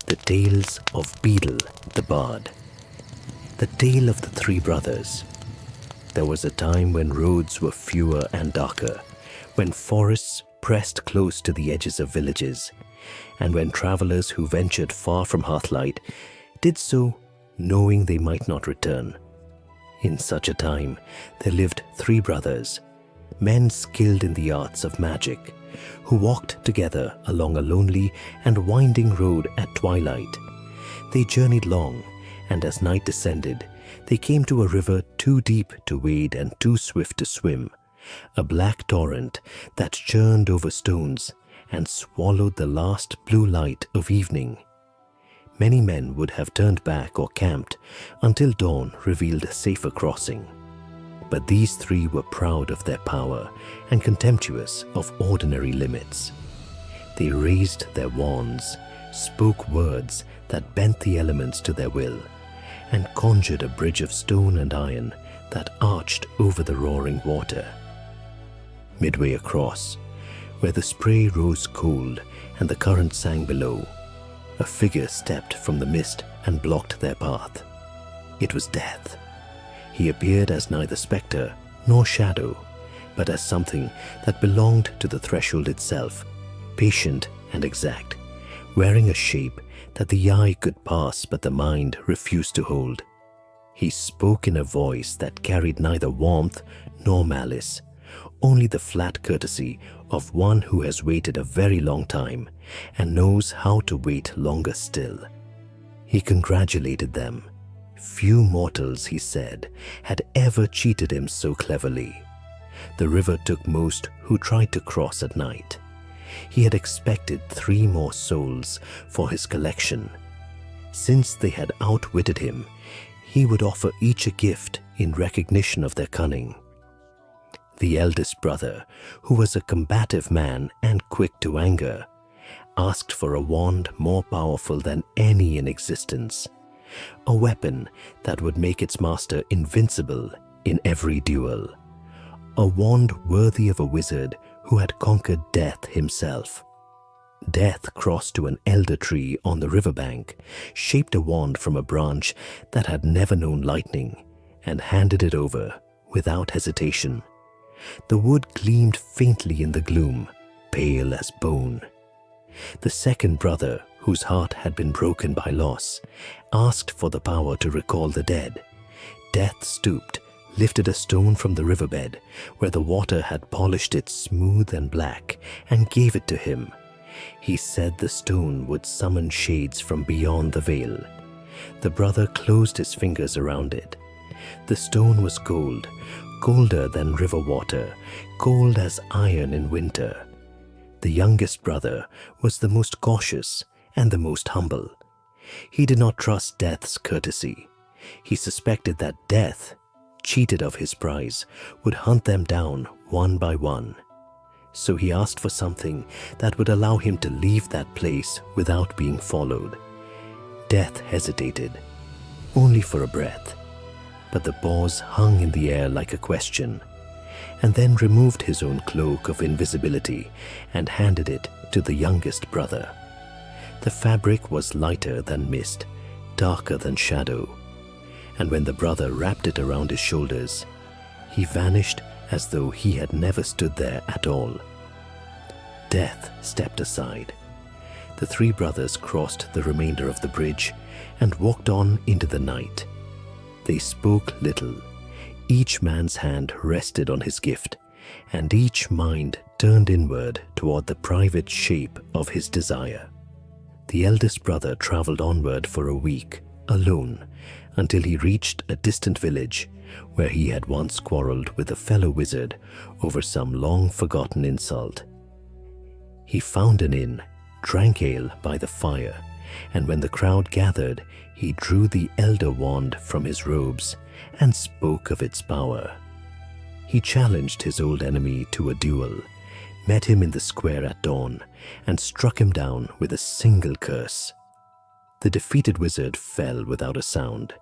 The Tales of Beedle the Bard. The Tale of the Three Brothers. There was a time when roads were fewer and darker, when forests pressed close to the edges of villages, and when travelers who ventured far from Hearthlight did so knowing they might not return. In such a time, there lived three brothers, men skilled in the arts of magic, who walked together along a lonely and winding road at twilight. They journeyed long, and as night descended, they came to a river too deep to wade and too swift to swim, a black torrent that churned over stones and swallowed the last blue light of evening. Many men would have turned back or camped until dawn revealed a safer crossing. But these three were proud of their power and contemptuous of ordinary limits. They raised their wands, spoke words that bent the elements to their will, and conjured a bridge of stone and iron that arched over the roaring water. Midway across, where the spray rose cold and the current sang below, a figure stepped from the mist and blocked their path. It was Death. He appeared as neither spectre nor shadow, but as something that belonged to the threshold itself, patient and exact, wearing a shape that the eye could pass but the mind refused to hold. He spoke in a voice that carried neither warmth nor malice, only the flat courtesy of one who has waited a very long time and knows how to wait longer still. He congratulated them. Few mortals, he said, had ever cheated him so cleverly. The river took most who tried to cross at night. He had expected 3 more souls for his collection. Since they had outwitted him, he would offer each a gift in recognition of their cunning. The eldest brother, who was a combative man and quick to anger, asked for a wand more powerful than any in existence, a weapon that would make its master invincible in every duel, a wand worthy of a wizard who had conquered death himself. Death crossed to an elder tree on the riverbank, shaped a wand from a branch that had never known lightning, and handed it over without hesitation. The wood gleamed faintly in the gloom, pale as bone. The second brother, whose heart had been broken by loss, asked for the power to recall the dead. Death stooped, lifted a stone from the riverbed, where the water had polished it smooth and black, and gave it to him. He said the stone would summon shades from beyond the veil. The brother closed his fingers around it. The stone was gold, colder than river water, cold as iron in winter. The youngest brother was the most cautious and the most humble. He did not trust Death's courtesy. He suspected that Death, cheated of his prize, would hunt them down one by one. So he asked for something that would allow him to leave that place without being followed. Death hesitated, only for a breath, but the pause hung in the air like a question, and then removed his own cloak of invisibility and handed it to the youngest brother. The fabric was lighter than mist, darker than shadow, and when the brother wrapped it around his shoulders, he vanished as though he had never stood there at all. Death stepped aside. The 3 brothers crossed the remainder of the bridge and walked on into the night. They spoke little. Each man's hand rested on his gift, and each mind turned inward toward the private shape of his desire. The eldest brother traveled onward for a week, alone, until he reached a distant village where he had once quarreled with a fellow wizard over some long-forgotten insult. He found an inn, drank ale by the fire, and when the crowd gathered, he drew the elder wand from his robes and spoke of its power. He challenged his old enemy to a duel, met him in the square at dawn, and struck him down with a single curse. The defeated wizard fell without a sound.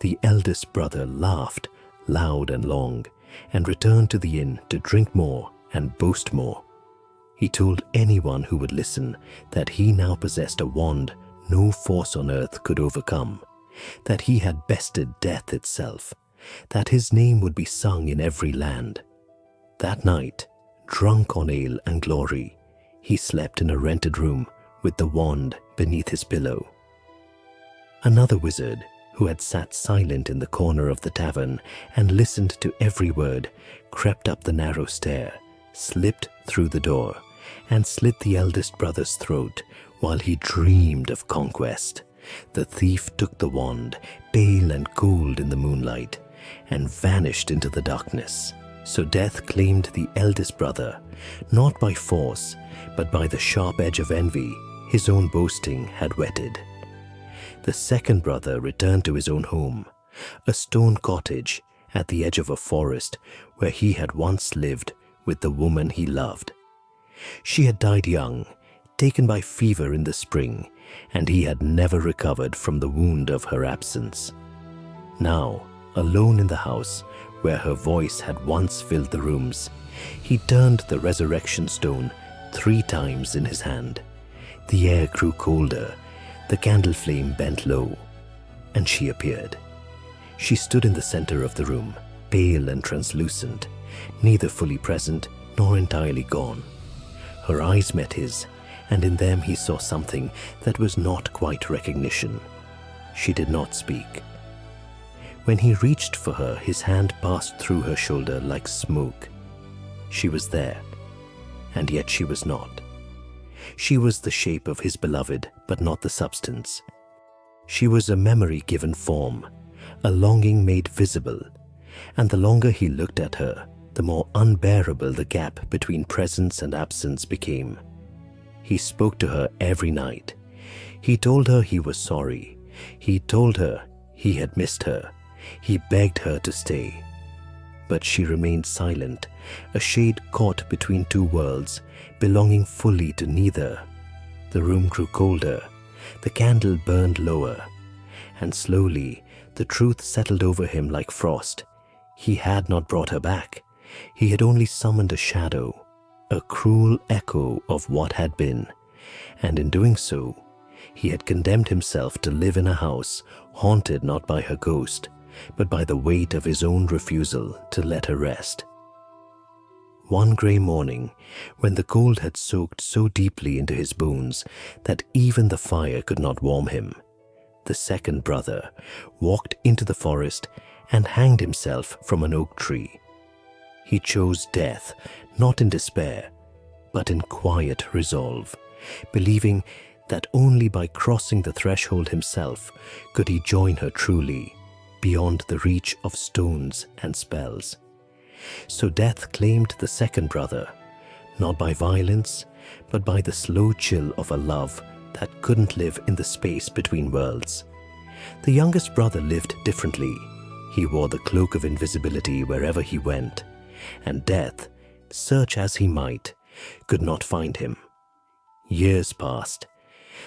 The eldest brother laughed loud and long, and returned to the inn to drink more and boast more. He told anyone who would listen that he now possessed a wand no force on earth could overcome, that he had bested death itself, that his name would be sung in every land. That night, drunk on ale and glory, he slept in a rented room with the wand beneath his pillow. Another wizard, who had sat silent in the corner of the tavern and listened to every word, crept up the narrow stair, slipped through the door, and slit the eldest brother's throat while he dreamed of conquest. The thief took the wand, pale and cold in the moonlight, and vanished into the darkness. So death claimed the eldest brother, not by force, but by the sharp edge of envy his own boasting had whetted. The second brother returned to his own home, a stone cottage at the edge of a forest where he had once lived with the woman he loved. She had died young, taken by fever in the spring, and he had never recovered from the wound of her absence. Now, alone in the house where her voice had once filled the rooms, he turned the resurrection stone 3 times in his hand. The air grew colder, the candle flame bent low, and she appeared. She stood in the center of the room, pale and translucent, neither fully present nor entirely gone. Her eyes met his, and in them he saw something that was not quite recognition. She did not speak. When he reached for her, his hand passed through her shoulder like smoke. She was there, and yet she was not. She was the shape of his beloved, but not the substance. She was a memory given form, a longing made visible, and the longer he looked at her, the more unbearable the gap between presence and absence became. He spoke to her every night. He told her he was sorry. He told her he had missed her. He begged her to stay. But she remained silent, a shade caught between 2 worlds, belonging fully to neither. The room grew colder, the candle burned lower, and slowly the truth settled over him like frost. He had not brought her back. He had only summoned a shadow, a cruel echo of what had been, and in doing so, he had condemned himself to live in a house haunted not by her ghost, but by the weight of his own refusal to let her rest. One grey morning, when the cold had soaked so deeply into his bones that even the fire could not warm him, the second brother walked into the forest and hanged himself from an oak tree. He chose death, not in despair, but in quiet resolve, believing that only by crossing the threshold himself could he join her truly, beyond the reach of stones and spells. So death claimed the second brother, not by violence, but by the slow chill of a love that couldn't live in the space between worlds. The youngest brother lived differently. He wore the cloak of invisibility wherever he went, and death, search as he might, could not find him. Years passed.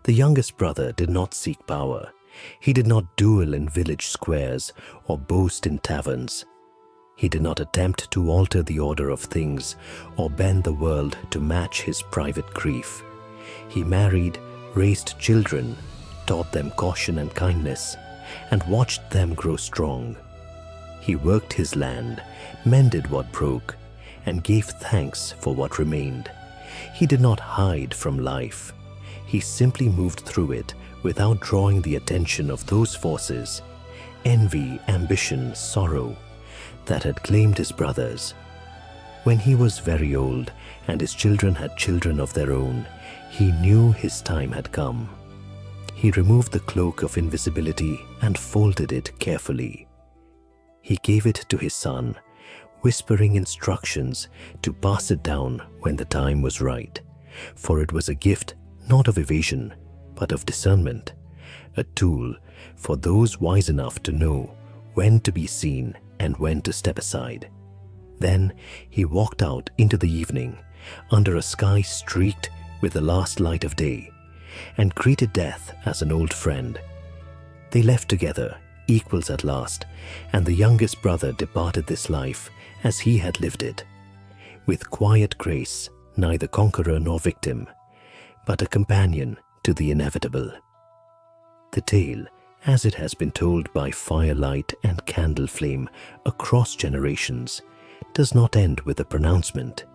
The youngest brother did not seek power. He did not duel in village squares or boast in taverns. He did not attempt to alter the order of things or bend the world to match his private grief. He married, raised children, taught them caution and kindness, and watched them grow strong. He worked his land, mended what broke, and gave thanks for what remained. He did not hide from life. He simply moved through it without drawing the attention of those forces, envy, ambition, sorrow, that had claimed his brothers. When he was very old and his children had children of their own, he knew his time had come. He removed the cloak of invisibility and folded it carefully. He gave it to his son, whispering instructions to pass it down when the time was right, for it was a gift not of evasion, but of discernment, a tool for those wise enough to know when to be seen and when to step aside. Then he walked out into the evening, under a sky streaked with the last light of day, and greeted death as an old friend. They left together, equals at last, and the youngest brother departed this life as he had lived it, with quiet grace, neither conqueror nor victim, but a companion to the inevitable. The tale, as it has been told by firelight and candle flame across generations, does not end with a pronouncement.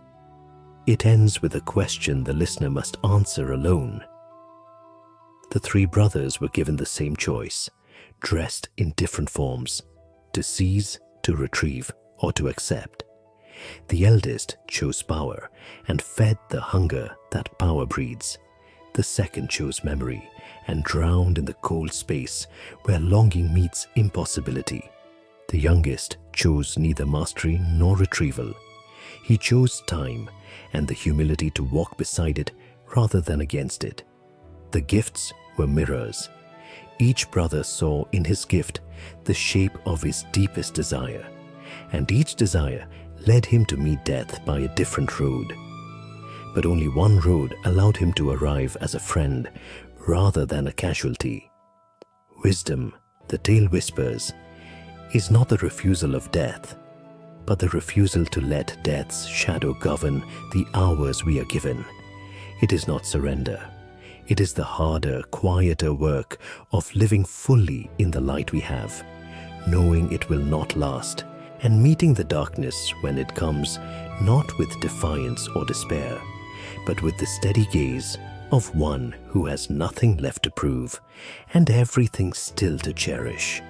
It ends with a question the listener must answer alone. The three brothers were given the same choice, dressed in different forms, to seize, to retrieve, or to accept. The eldest chose power and fed the hunger that power breeds. The second chose memory and drowned in the cold space where longing meets impossibility. The youngest chose neither mastery nor retrieval. He chose time and the humility to walk beside it rather than against it. The gifts were mirrors. Each brother saw in his gift the shape of his deepest desire, and each desire led him to meet death by a different road. But only one road allowed him to arrive as a friend rather than a casualty. Wisdom, the tale whispers, is not the refusal of death, but the refusal to let death's shadow govern the hours we are given. It is not surrender. It is the harder, quieter work of living fully in the light we have, knowing it will not last, and meeting the darkness when it comes, not with defiance or despair, but with the steady gaze of one who has nothing left to prove and everything still to cherish.